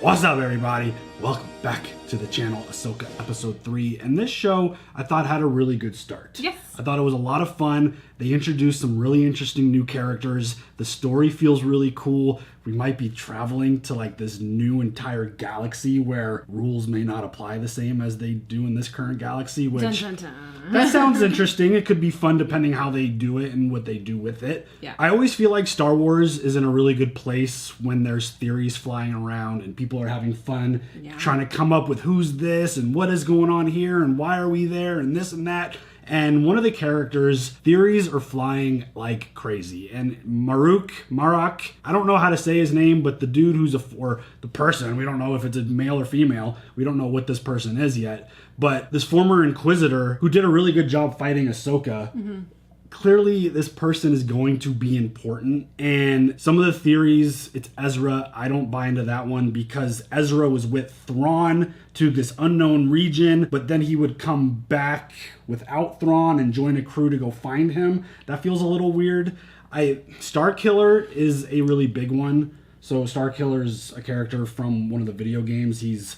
What's up, everybody? Welcome back to the channel, Ahsoka Episode 3. And this show, I thought, had a really good start. Yes. I thought it was a lot of fun. They introduced some really interesting new characters. The story feels really cool. We might be traveling to like this new entire galaxy where rules may not apply the same as they do in this current galaxy, which Dun, dun, dun. that sounds interesting. It could be fun depending how they do it and what they do with it. Yeah. I always feel like Star Wars is in a really good place when there's theories flying around and people are having fun trying to come up with who's this and what is going on here and why are we there and this and that. And one of the characters, theories are flying like crazy. And Marak, I don't know how to say his name, but the dude who's or the person, we don't know if it's a male or female. We don't know what this person is yet. But this former Inquisitor who did a really good job fighting Ahsoka, clearly this person is going to be important. And some of the theories, it's Ezra. I don't buy into that one because Ezra was with Thrawn to this unknown region, but then he would come back without Thrawn and join a crew to go find him. That feels a little weird. Starkiller is a really big one. So Starkiller is a character from one of the video games. He's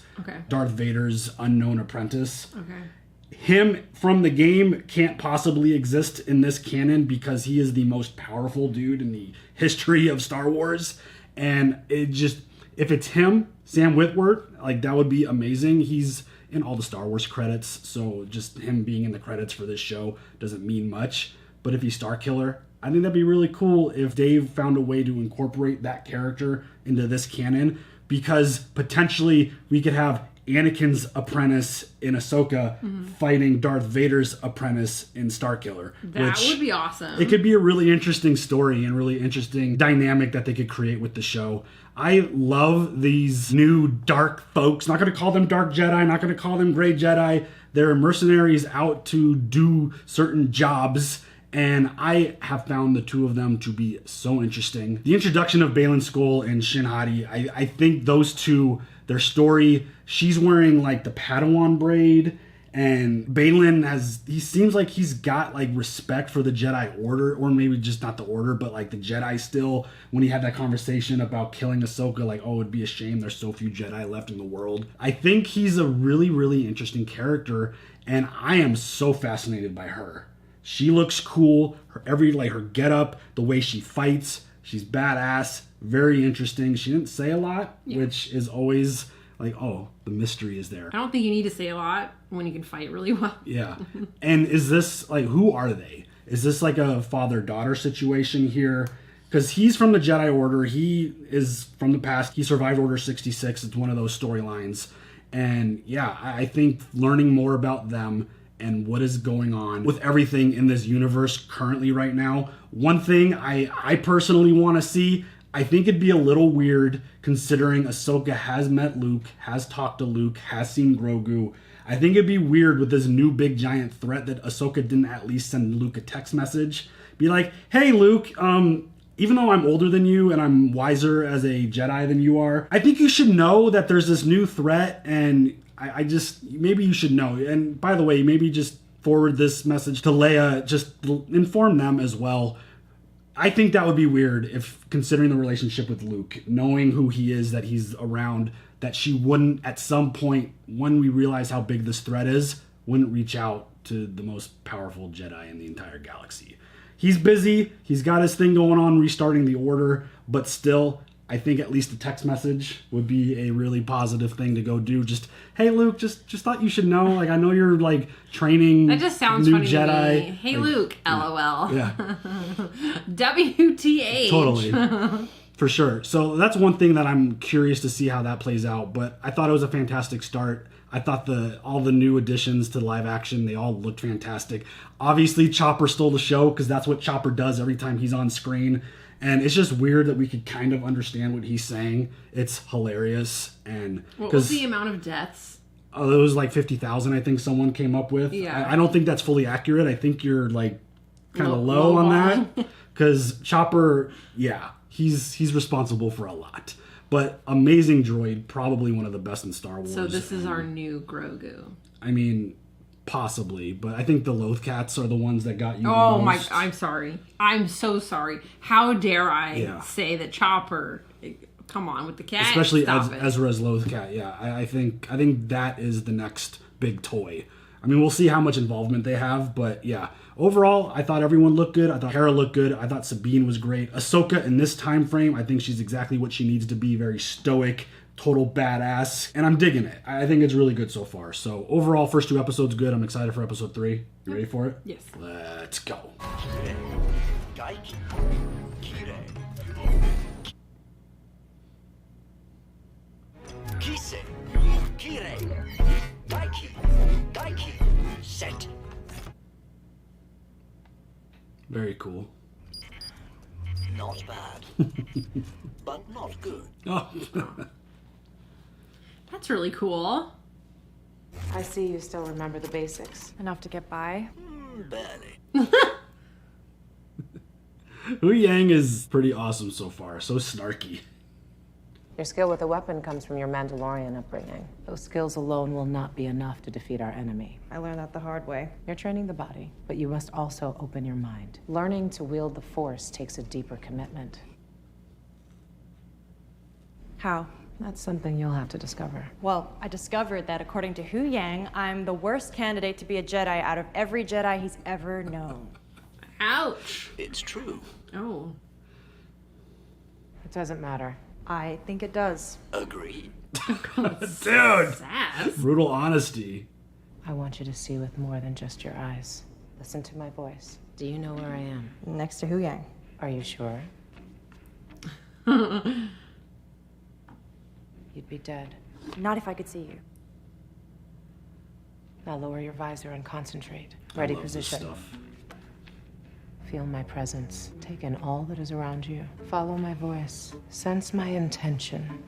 Darth Vader's unknown apprentice. Him from the game can't possibly exist in this canon because he is the most powerful dude in the history of Star Wars. And if it's him, Sam Witwer, like that would be amazing. He's in all the Star Wars credits, so just him being in the credits for this show doesn't mean much. But if he's Starkiller, I think that'd be really cool if Dave found a way to incorporate that character into this canon, because potentially we could have Anakin's apprentice in Ahsoka fighting Darth Vader's apprentice in Starkiller. That would be awesome. It could be a really interesting story and really interesting dynamic that they could create with the show. I love these new dark folks. Not going to call them dark Jedi, not going to call them gray Jedi. They're mercenaries out to do certain jobs. And I have found the two of them to be so interesting. The introduction of Baylan Skoll and Shin Hati, I think those two, their story, she's wearing like the Padawan braid, and Baylan he seems like he's got like respect for the Jedi Order, or maybe just not the Order, but like the Jedi still. When he had that conversation about killing Ahsoka, like, oh, it'd be a shame there's so few Jedi left in the world. I think he's a really, really interesting character, and I am so fascinated by her. She looks cool. Her getup, the way she fights, she's badass, very interesting. She didn't say a lot, which is always like, oh, the mystery is there. I don't think you need to say a lot when you can fight really well. Yeah. And is this like, who are they? Is this like a father-daughter situation here? Because he's from the Jedi Order. He is from the past. He survived Order 66. It's one of those storylines. And yeah, I think learning more about them and what is going on with everything in this universe currently right now. One thing I personally want to see, I think it'd be a little weird considering Ahsoka has met Luke, has talked to Luke, has seen Grogu. I think it'd be weird with this new big giant threat that Ahsoka didn't at least send Luke a text message. Be like, hey Luke, even though I'm older than you and I'm wiser as a Jedi than you are, I think you should know that there's this new threat, and maybe you should know. And by the way, maybe just forward this message to Leia, just inform them as well. I think that would be weird if, considering the relationship with Luke, knowing who he is, that he's around, that she wouldn't, at some point, when we realize how big this threat is, wouldn't reach out to the most powerful Jedi in the entire galaxy. He's busy. He's got his thing going on, restarting the Order, but still, I think at least a text message would be a really positive thing to go do. Just, hey Luke, just thought you should know. Like, I know you're like training. That just sounds new funny Jedi. to me. Hey like, Luke, LOL. Yeah. WTH. Totally. For sure. So that's one thing that I'm curious to see how that plays out. But I thought it was a fantastic start. I thought all the new additions to live action, they all looked fantastic. Obviously, Chopper stole the show because that's what Chopper does every time he's on screen. And it's just weird that we could kind of understand what he's saying. It's hilarious. And what was the amount of deaths? It was like 50,000, I think someone came up with. Yeah. I don't think that's fully accurate. I think you're like kind of low on that. Because Chopper, yeah, he's responsible for a lot. But amazing droid, probably one of the best in Star Wars. So this is our new Grogu. I mean, possibly, but I think the Loth Cats are the ones that got you. Oh my! I'm sorry. I'm so sorry. How dare I say that Chopper Come on with the cat. Especially Stop it. Ezra's Loth cat. Yeah, I think that is the next big toy. I mean, we'll see how much involvement they have, but yeah. Overall, I thought everyone looked good. I thought Hera looked good. I thought Sabine was great. Ahsoka in this time frame, I think she's exactly what she needs to be. Very stoic, total badass, and I'm digging it. I think it's really good so far. So overall, first 2 episodes good. I'm excited for episode 3. You ready for it? Yes. Let's go. Kise, Kire, Daiki, Daiki, Set. Very cool. Not bad, but not good. Oh. That's really cool. I see you still remember the basics. Enough to get by. Barely. Hu Yang is pretty awesome so far. So snarky. Your skill with a weapon comes from your Mandalorian upbringing. Those skills alone will not be enough to defeat our enemy. I learned that the hard way. You're training the body, but you must also open your mind. Learning to wield the Force takes a deeper commitment. How? That's something you'll have to discover. Well, I discovered that according to Hu Yang, I'm the worst candidate to be a Jedi out of every Jedi he's ever known. Ouch. It's true. Oh. It doesn't matter. I think it does. Agreed. Dude! Sass. Brutal honesty. I want you to see with more than just your eyes. Listen to my voice. Do you know where I am? Next to Hu Yang. Are you sure? You'd be dead. Not if I could see you. Now lower your visor and concentrate. I Ready love this position. stuff. Feel my presence. Take in all that is around you. Follow my voice. Sense my intention.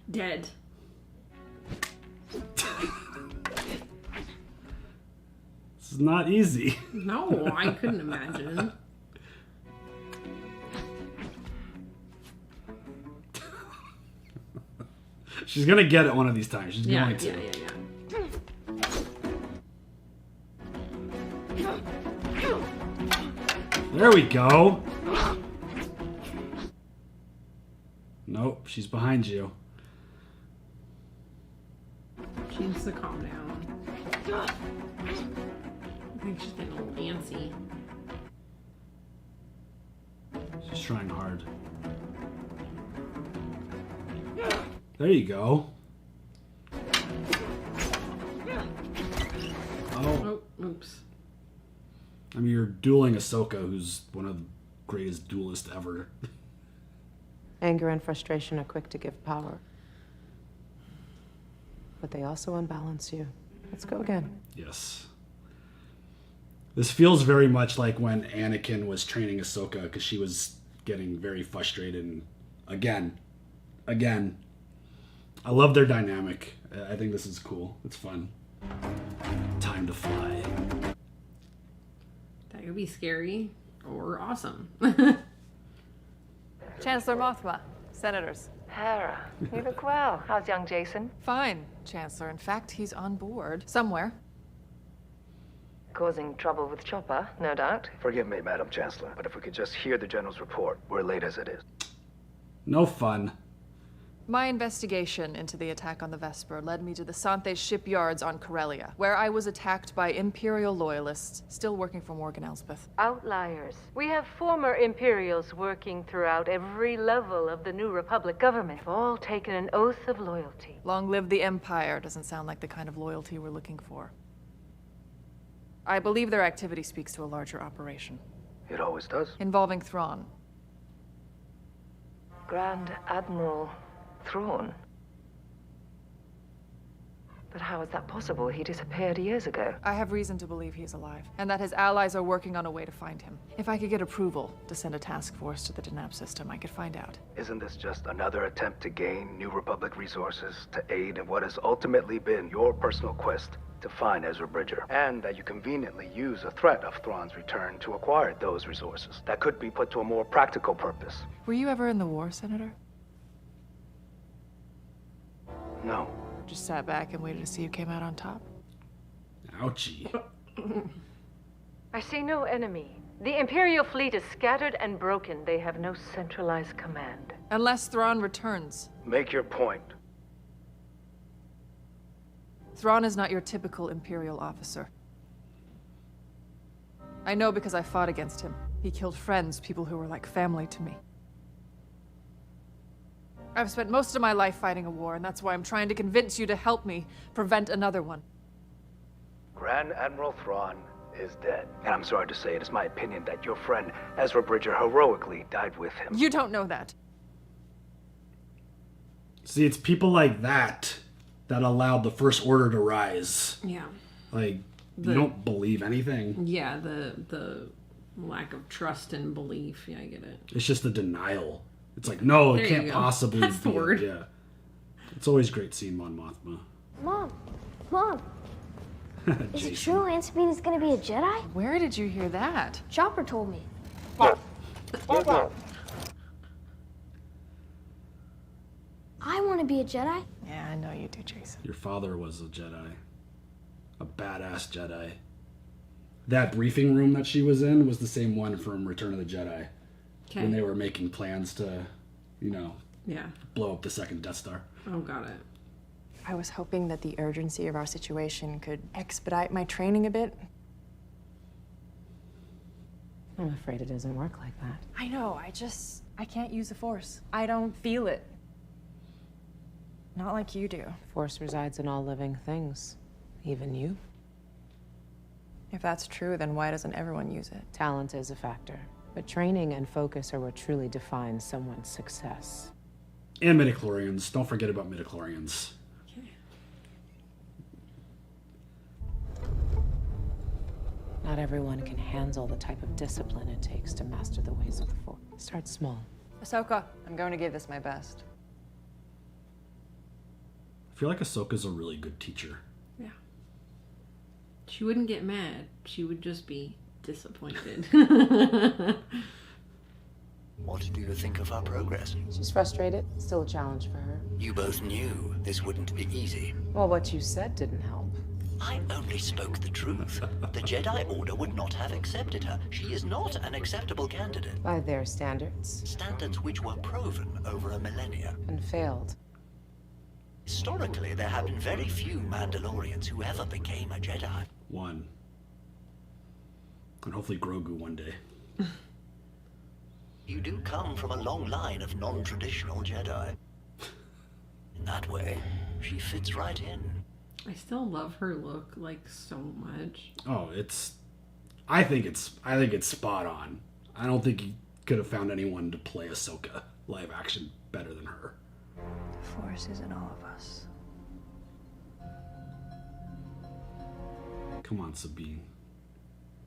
Dead. This is not easy. No, I couldn't imagine. She's gonna get it one of these times. She's Yeah, going to. yeah, yeah, yeah. There we go. Nope, she's behind you. She needs to calm down. I think she's getting a little antsy. She's trying hard. There you go. Oh, Oh, oops. I mean, you're dueling Ahsoka, who's one of the greatest duelists ever. Anger and frustration are quick to give power. But they also unbalance you. Let's go again. Yes. This feels very much like when Anakin was training Ahsoka, because she was getting very frustrated. And again. I love their dynamic. I think this is cool. It's fun. Time to fly. That could be scary or awesome. Chancellor Mothma, senators. Hera, you look well. How's young Jason? Fine, Chancellor. In fact, he's on board somewhere. Causing trouble with Chopper, no doubt. Forgive me, Madam Chancellor, but if we could just hear the General's report. We're late as it is. No fun. My investigation into the attack on the Vesper led me to the Santhe shipyards on Corellia, where I was attacked by Imperial loyalists still working for Morgan Elsbeth. Outliers. We have former Imperials working throughout every level of the New Republic government. They've all taken an oath of loyalty. Long live the Empire doesn't sound like the kind of loyalty we're looking for. I believe their activity speaks to a larger operation. It always does. Involving Thrawn. Grand Admiral Thrawn. But how is that possible? He disappeared years ago. I have reason to believe he's alive, and that his allies are working on a way to find him. If I could get approval to send a task force to the Denab system, I could find out. Isn't this just another attempt to gain New Republic resources to aid in what has ultimately been your personal quest to find Ezra Bridger? And that you conveniently use a threat of Thrawn's return to acquire those resources that could be put to a more practical purpose. Were you ever in the war, Senator? No. Just sat back and waited to see who came out on top? Ouchie. I see no enemy. The Imperial fleet is scattered and broken. They have no centralized command. Unless Thrawn returns. Make your point. Thrawn is not your typical Imperial officer. I know because I fought against him. He killed friends, people who were like family to me. I've spent most of my life fighting a war, and that's why I'm trying to convince you to help me prevent another one. Grand Admiral Thrawn is dead. And I'm sorry to say it is my opinion that your friend Ezra Bridger heroically died with him. You don't know that. See, it's people like that that allowed the First Order to rise. Yeah. Like, you don't believe anything. Yeah, the lack of trust and belief. Yeah, I get it. It's just a denial. It's like, no, There it you can't go. possibly That's be. the word. Yeah. It's always great seeing Mon Mothma. Mom, is it true Aunt Sabine is gonna be a Jedi? Where did you hear that? Chopper told me. I want to be a Jedi. Yeah, I know you do, Jason. Your father was a Jedi. A badass Jedi. That briefing room that she was in was the same one from Return of the Jedi. Okay. When they were making plans to, you know, Yeah. blow up the second Death Star. Oh, got it. I was hoping that the urgency of our situation could expedite my training a bit. I'm afraid it doesn't work like that. I know, I can't use the Force. I don't feel it. Not like you do. Force resides in all living things, even you. If that's true, then why doesn't everyone use it? Talent is a factor, but training and focus are what truly defines someone's success. And midichlorians. Don't forget about midichlorians. Not everyone can handle the type of discipline it takes to master the ways of the Force. Start small. Ahsoka, I'm going to give this my best. I feel like Ahsoka's a really good teacher. Yeah. She wouldn't get mad. She would just be disappointed. What do you think of our progress? She's frustrated. Still a challenge for her. You both knew this wouldn't be easy. Well, what you said didn't help. I only spoke the truth. The Jedi Order would not have accepted her. She is not an acceptable candidate. By their standards. Standards which were proven over a millennia. And failed. Historically, there have been very few Mandalorians who ever became a Jedi. One. And hopefully Grogu one day. You do come from a long line of non-traditional Jedi. In that way, she fits right in. I still love her look like so much. Oh, I think it's spot on. I don't think he could have found anyone to play Ahsoka live action better than her. The Force is in all of us. Come on, Sabine.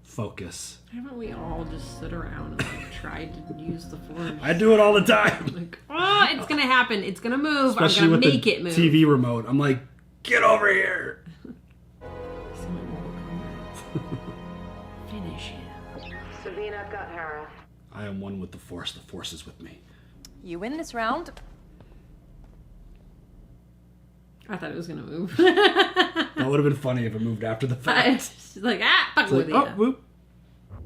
Focus. Haven't we all just stood around and like tried to use the Force? I do it all the time. Like, oh, it's gonna happen. It's gonna move. Especially I'm with gonna make the it move. TV remote. I'm like, get over here. Finish him. Sabine, I've got Hera. I am one with the Force. The Force is with me. You win this round. I thought it was gonna move. That would have been funny if it moved after the fact. She's like, fuck It's with like, you. oh, whoop.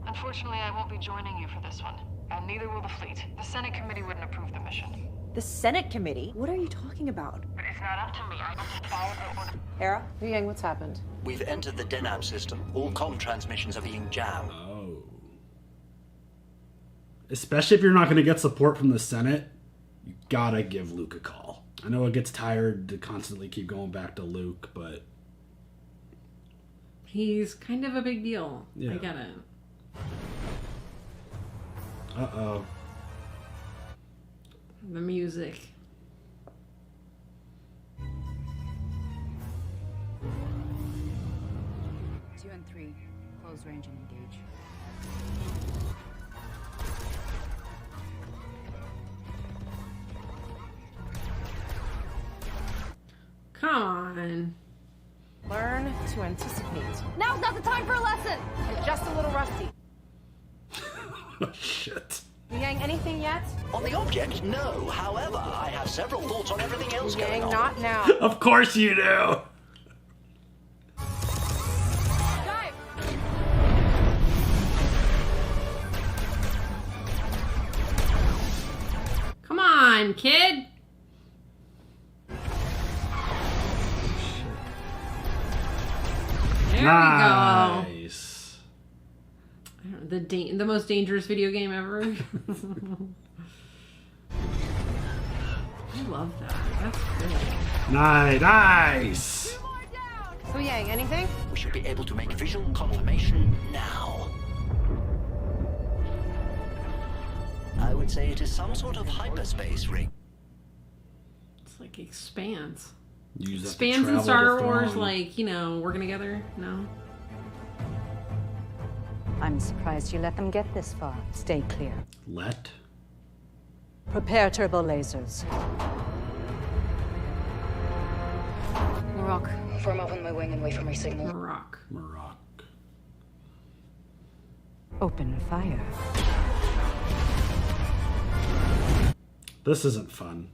Unfortunately, I won't be joining you for this one. And neither will the fleet. The Senate committee wouldn't approve the mission. The Senate committee? What are you talking about? But it's not up to me. I have to follow the order. Hera? Hu Yang, what's happened? We've entered the Denab system. All comm transmissions are being jammed. Oh. Especially if you're not going to get support from the Senate, you gotta give Luke a call. I know it gets tired to constantly keep going back to Luke, but He's kind of a big deal. Yeah. I get it. uh-oh. The music. 2 and 3, close range and engage. Come on. Learn to anticipate. Now's not the time for a lesson. I'm just a little rusty. Shit. Hu Yang, anything yet? On the object, no. However, I have several thoughts on everything else Hu going Yang, on. not now. Of course you do. time, kid. There we go. Nice. The most dangerous video game ever. I love that. That's cool. Nice. Hu Yang, anything? We should be able to make visual confirmation now. I would say it is some sort of hyperspace ring. It's like Expanse. Use that to Expanse in travel Star to Wars, Thrawn. like, you know, working together? No? I'm surprised you let them get this far. Stay clear. Let? Prepare turbo lasers. Marok, form up on my wing and wait for my signal. Marok. Open fire. This isn't fun.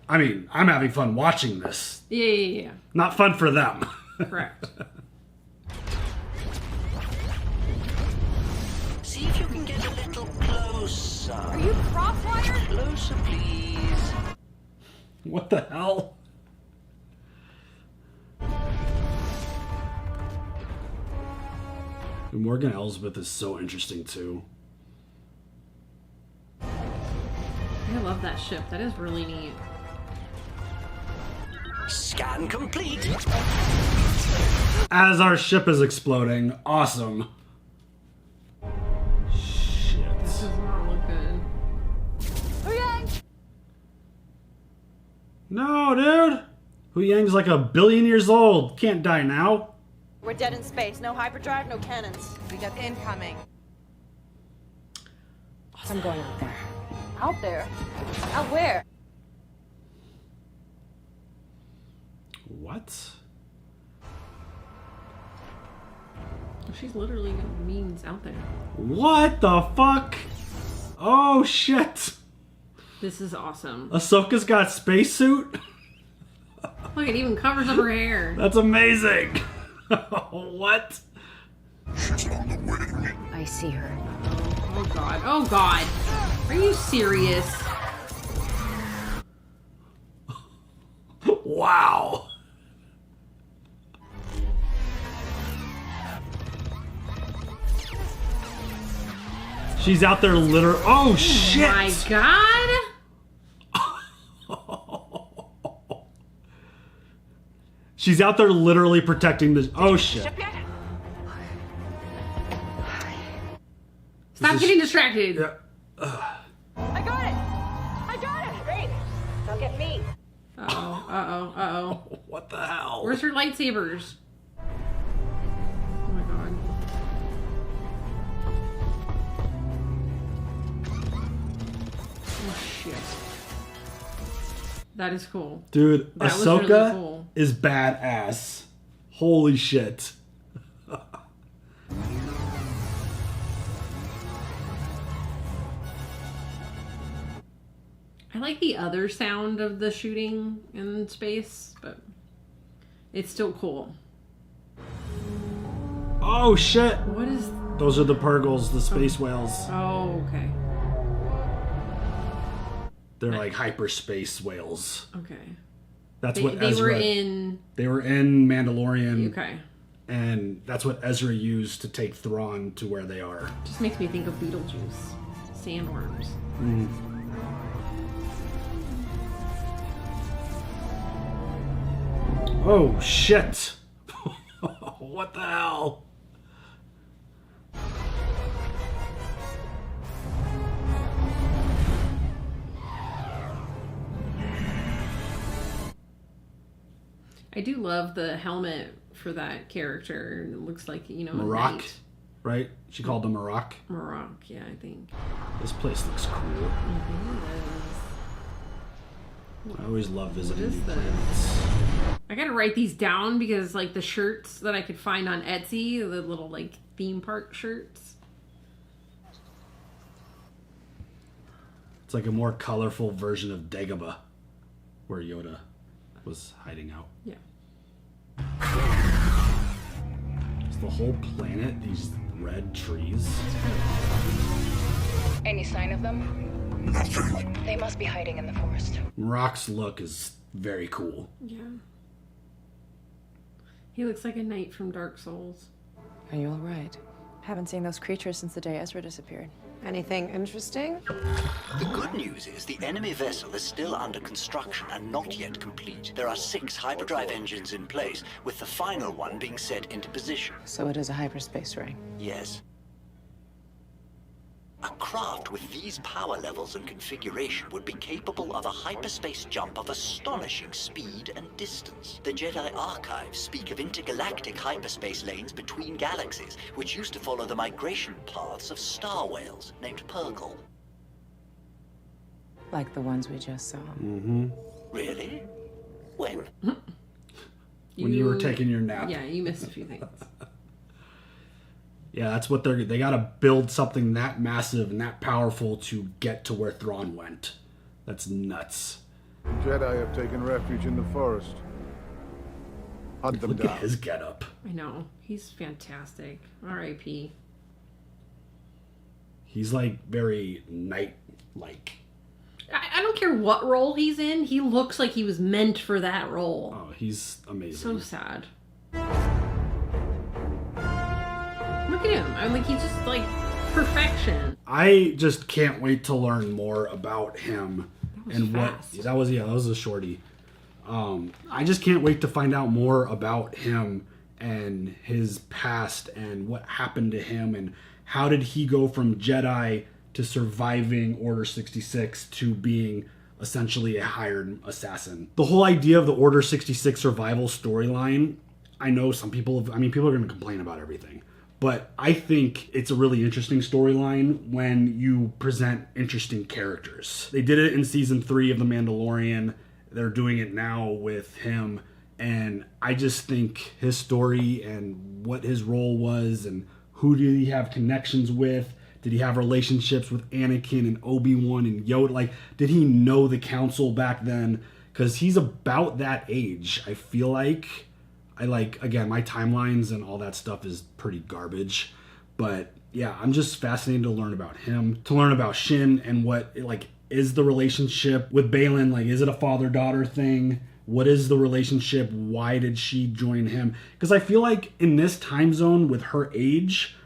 I mean, I'm having fun watching this. Yeah. Not fun for them. Correct. See if you can get a little closer. Are you crosswired? Closer, please. What the hell? Morgan Elsbeth is so interesting too. I love that ship. That is really neat. Scan complete. As our ship is exploding. Awesome. Shit. This does not look good. No, dude. Hu Yang's like 1 billion years old. Can't die now. We're dead in space. No hyperdrive, no cannons. We got incoming. I'm going out there. Out there? Out where? What? She's literally means out there. What the fuck? Oh shit. This is awesome. Ahsoka's got spacesuit? Look, it even covers up her hair. That's amazing. What? I see her. Oh god. Oh god. Are you serious? Wow. She's out there literally. Oh shit! My god! She's out there literally protecting the. Oh shit! Stop getting distracted. Yeah. I got it! I got it! Great! Don't get me. Uh-oh. What the hell? Where's her lightsabers? Oh my god. Oh shit. That is cool. Dude, That was Ahsoka really cool. is badass. Holy shit. I like the other sound of the shooting in space, but it's still cool. Oh shit! What is... Those are the Purgles, the space whales. Oh, okay. They're like hyperspace whales. Okay. That's They what Ezra... were in... They were in Mandalorian. Okay. And that's what Ezra used to take Thrawn to where they are. Just makes me think of Beetlejuice. Sandworms. Oh shit! What the hell? I do love the helmet for that character. It looks like, you know, a Marok, knight. right? She called them Marok. Marok, yeah, I think. This place looks cool. I always love visiting What is new this? planets. I gotta write these down because, like, the shirts that I could find on Etsy, the little, like, theme park shirts. It's like a more colorful version of Dagobah, where Yoda was hiding out. Yeah. Is the whole planet these red trees? Any sign of them? Nothing. They must be hiding in the forest. Rock's look is very cool. Yeah. He looks like a knight from Dark Souls. Are you all right? Haven't seen those creatures since the day Ezra disappeared. Anything interesting? The good news is the enemy vessel is still under construction and not yet complete. There are 6 hyperdrive engines in place, with the final one being set into position. So it is a hyperspace ring. Yes. A craft with these power levels and configuration would be capable of a hyperspace jump of astonishing speed and distance. The Jedi archives speak of intergalactic hyperspace lanes between galaxies, which used to follow the migration paths of star whales named Purgle. Like the ones we just saw. Mm-hmm. Really? When? When you were taking your nap. Yeah, you missed a few things. Yeah, that's what they got to build something that massive and that powerful to get to where Thrawn went. That's nuts. The Jedi have taken refuge in the forest. Hunt them Look down. at his getup. I know. He's fantastic. R.I.P. He's like very knight-like. I don't care what role he's in. He looks like he was meant for that role. Oh, he's amazing. So sad. Look at him. I'm like, he's just like perfection. I just can't wait to learn more about him and fast. what that was a shorty. I just can't wait to find out more about him and his past and what happened to him and how did he go from Jedi to surviving Order 66 to being essentially a hired assassin. The whole idea of the Order 66 survival storyline, I know people are going to complain about everything. But I think it's a really interesting storyline when you present interesting characters. They did it in season 3 of The Mandalorian. They're doing it now with him. And I just think his story and what his role was and who did he have connections with? Did he have relationships with Anakin and Obi-Wan and Yoda? Like, did he know the council back then? Because he's about that age, I feel like. Again, my timelines and all that stuff is pretty garbage. But yeah, I'm just fascinated to learn about him, to learn about Shin and what, is the relationship with Baylan? Is it a father-daughter thing? What is the relationship? Why did she join him? Because I feel like in this time zone with her age,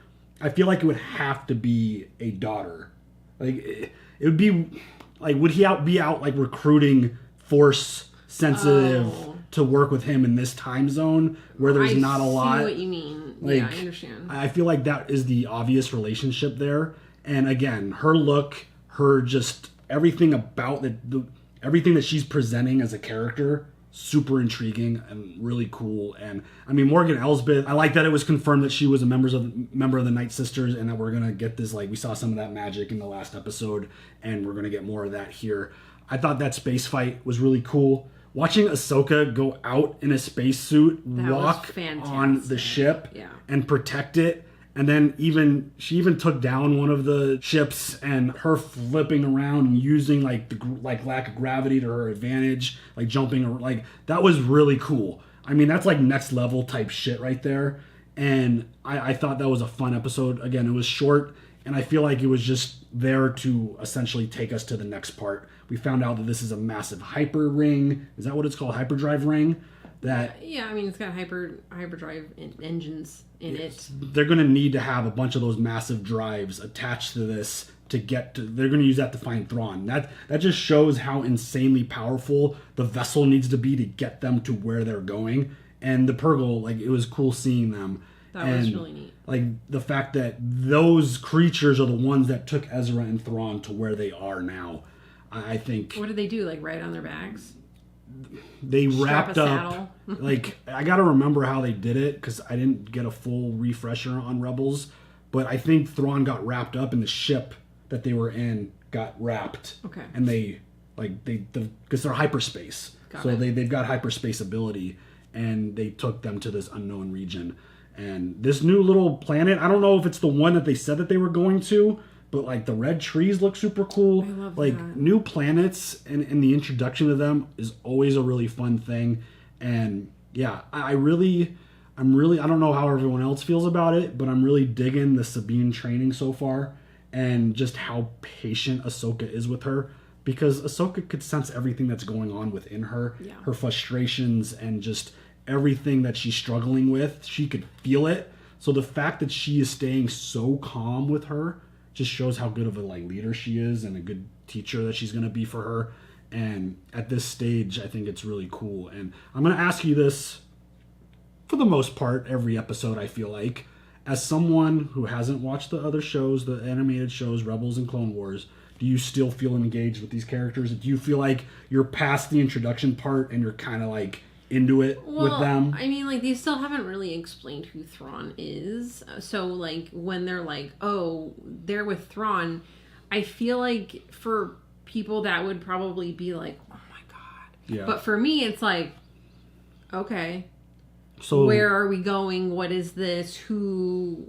I feel like it would have to be a daughter. It would be, would he be out recruiting Force sensitive to work with him in this time zone where there's not a lot. I see what you mean. Yeah, I understand. I feel like that is the obvious relationship there. And again, her look, her just everything about everything that she's presenting as a character, super intriguing and really cool. And Morgan Elsbeth, I like that it was confirmed that she was a member of the Night Sisters and that we're gonna get this, we saw some of that magic in the last episode and we're gonna get more of that here. I thought that space fight was really cool. Watching Ahsoka go out in a spacesuit, walk on the ship and protect it, and then she even took down one of the ships, and her flipping around and using the lack of gravity to her advantage, jumping, that was really cool. That's next level type shit right there, and I thought that was a fun episode. Again, it was short, and I feel like it was just there to essentially take us to the next part. We found out that this is a massive hyper ring. Is that what it's called? Hyperdrive ring? It's got hyperdrive engines in it. They're going to need to have a bunch of those massive drives attached to this to get to. They're going to use that to find Thrawn. That just shows how insanely powerful the vessel needs to be to get them to where they're going. And the Purgle, it was cool seeing them. That was really neat. The fact that those creatures are the ones that took Ezra and Thrawn to where they are now. I think. What did they do? Ride on their backs? They wrapped up. I got to remember how they did it because I didn't get a full refresher on Rebels. But I think Thrawn got wrapped up in the ship that they were in got wrapped. Okay. And because they're hyperspace. They've got hyperspace ability and they took them to this unknown region. And this new little planet, I don't know if it's the one that they said that they were going to, but the red trees look super cool. I love that. New planets and the introduction to them is always a really fun thing. And yeah, I'm really, I don't know how everyone else feels about it, but I'm really digging the Sabine training so far. and just how patient Ahsoka is with her. Because Ahsoka could sense everything that's going on within her, her frustrations and just everything that she's struggling with. She could feel it. So the fact that she is staying so calm with her just shows how good of a leader she is and a good teacher that she's going to be for her. And at this stage, I think it's really cool. And I'm going to ask you this for the most part every episode, I feel like. As someone who hasn't watched the other shows, the animated shows, Rebels and Clone Wars, do you still feel engaged with these characters? Do you feel like you're past the introduction part and you're kind of like into it with them? I mean, like, they still haven't really explained who Thrawn is. So, like, when they're like, oh, they're with Thrawn, I feel like for people that would probably be like, oh my God. Yeah. But for me, it's like, okay, so where are we going? What is this? Who,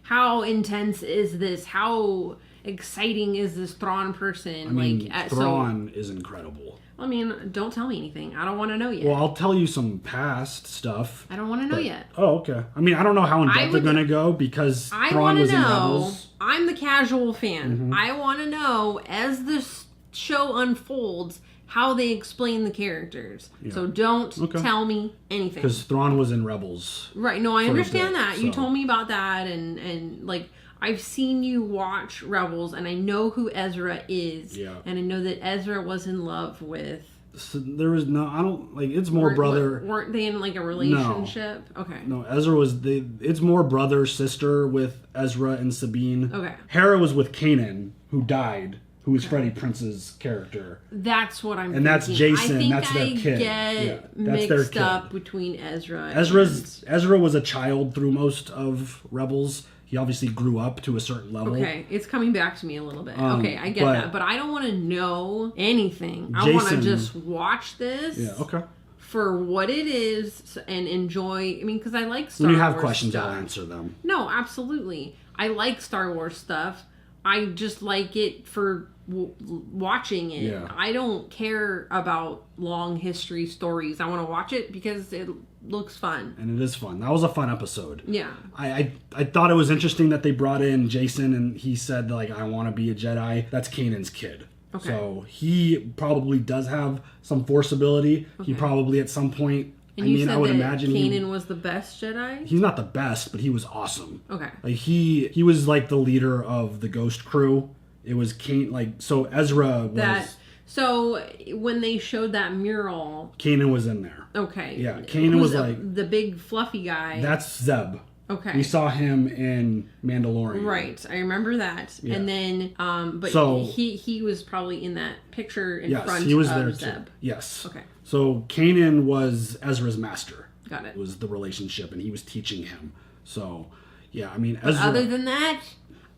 how intense is this? How exciting is this Thrawn person? I mean, Thrawn is incredible. I mean, don't tell me anything. I don't want to know yet. Well, I'll tell you some past stuff. I don't want to know yet. Oh, okay. I mean, I don't know how in depth they're going to go because Thrawn was in Rebels. I'm the casual fan. Mm-hmm. I want to know, as this show unfolds, how they explain the characters. Yeah. So don't tell me anything. Because Thrawn was in Rebels. Right. No, I understand that. So. You told me about that, and like, I've seen you watch Rebels, and I know who Ezra is. Yeah. And I know that Ezra was in love with... So there was no... I don't... Like, it's more brother... Weren't they in, like, a relationship? No. Okay. No, Ezra was... It's more brother-sister with Ezra and Sabine. Okay. Hera was with Kanan, who died, who was Freddie Prince's character. That's what I'm And thinking. that's Jason. I think that's their kid. Get that's mixed their up between Ezra Ezra was a child through most of Rebels. He obviously grew up to a certain level. Okay, it's coming back to me a little bit. Okay, I get that. But I don't want to know anything. I want to just watch this. Yeah, okay. For what it is and enjoy. I mean, because I like Star Wars. When you have questions, I'll answer them. No, absolutely. I like Star Wars stuff. I just like it for watching it. Yeah. I don't care about long history stories. I want to watch it because it looks fun. And it is fun. That was a fun episode. Yeah. I thought it was interesting that they brought in Jason and he said, like, I want to be a Jedi. That's Kanan's kid. Okay. So he probably does have some Force ability. Okay. He probably at some point... And I would imagine Kanan was the best Jedi? He's not the best, but he was awesome. Okay. Like he was like the leader of the Ghost crew. It was so Ezra was... So when they showed that mural... Kanan was in there. Okay. Yeah, Kanan was like... The big fluffy guy. That's Zeb. Okay. We saw him in Mandalorian. Right. I remember that. Yeah. And then, but he was probably in that picture in front he was of there Zeb. Too. Yes. Okay. So Kanan was Ezra's master. Got it. It was the relationship, and he was teaching him. So, yeah, I mean, Ezra... Other than that,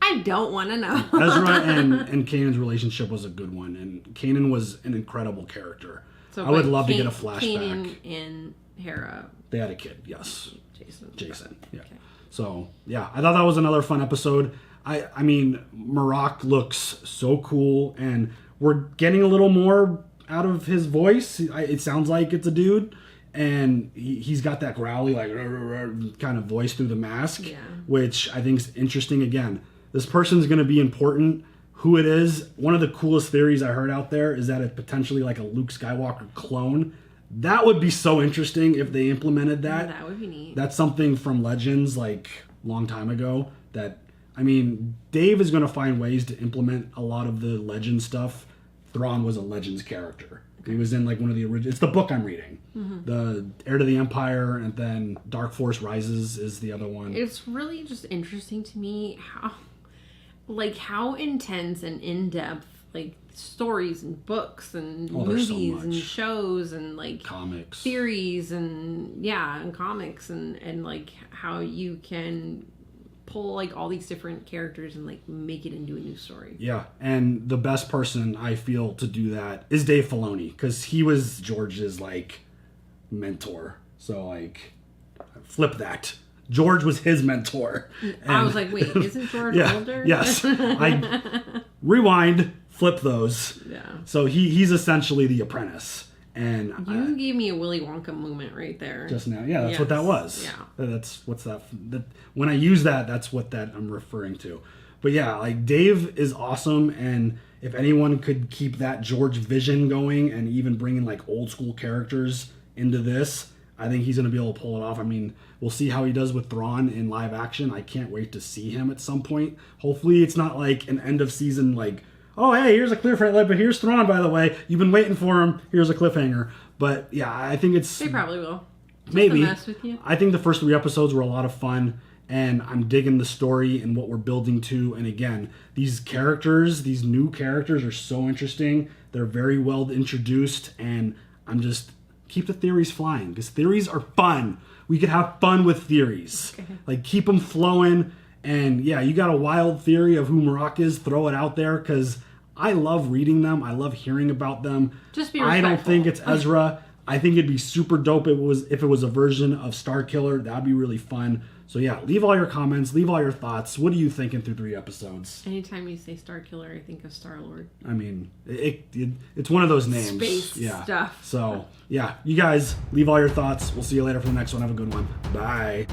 I don't want to know. Ezra and Kanan's relationship was a good one, and Kanan was an incredible character. So I would love to get a flashback. Kanan and Hera. They had a kid, yes. Jason. Yeah. Okay. So, yeah, I thought that was another fun episode. I mean, Marok looks so cool, and we're getting a little more out of his voice. It sounds like it's a dude, and he's got that growly, like, kind of voice through the mask, which I think is interesting. Again, this person's going to be important. Who it is, one of the coolest theories I heard out there is that it's potentially like a Luke Skywalker clone. That would be so interesting if they implemented that. That would be neat. That's something from Legends, like, a long time ago. That, I mean, Dave is going to find ways to implement a lot of the Legends stuff. Thrawn was a Legends character. Okay. He was in, like, one of the original... It's the book I'm reading. Mm-hmm. The Heir to the Empire, and then Dark Force Rises is the other one. It's really just interesting to me how intense and in-depth, like, stories and books and movies and shows and like comics theories and comics and like how you can pull like all these different characters and like make it into a new story. Yeah, and the best person I feel to do that is Dave Filoni, because he was George's like mentor. So like flip that. George was his mentor. I was like, wait, isn't George older? Yes. I rewind. Flip those. Yeah. So he's essentially the apprentice, and you gave me a Willy Wonka moment right there. Just now, yeah, that's what that was. Yeah, that's what's that. When I use that, that's what that I'm referring to. But yeah, like Dave is awesome, and if anyone could keep that George vision going and even bringing like old school characters into this, I think he's going to be able to pull it off. I mean, we'll see how he does with Thrawn in live action. I can't wait to see him at some point. Hopefully it's not like an end of season like, oh, hey, here's a cliffhanger, but here's Thrawn, by the way. You've been waiting for him. Here's a cliffhanger. But yeah, I think it's... They probably will. Just maybe. to mess with you. I think the first 3 episodes were a lot of fun, and I'm digging the story and what we're building to. And again, these characters, these new characters are so interesting. They're very well introduced, and I'm just... keep the theories flying, because theories are fun. We could have fun with theories. Okay. Like, keep them flowing. And yeah, you got a wild theory of who Marok is, throw it out there, because I love reading them. I love hearing about them. Just be respectful. I don't think it's Ezra. I think it'd be super dope if it was a version of Starkiller. That'd be really fun. So yeah, leave all your comments, leave all your thoughts. What are you thinking through 3 episodes? Anytime you say Starkiller, I think of Star-Lord. I mean, it's one of those names. Space stuff. So yeah, you guys leave all your thoughts. We'll see you later for the next one. Have a good one. Bye.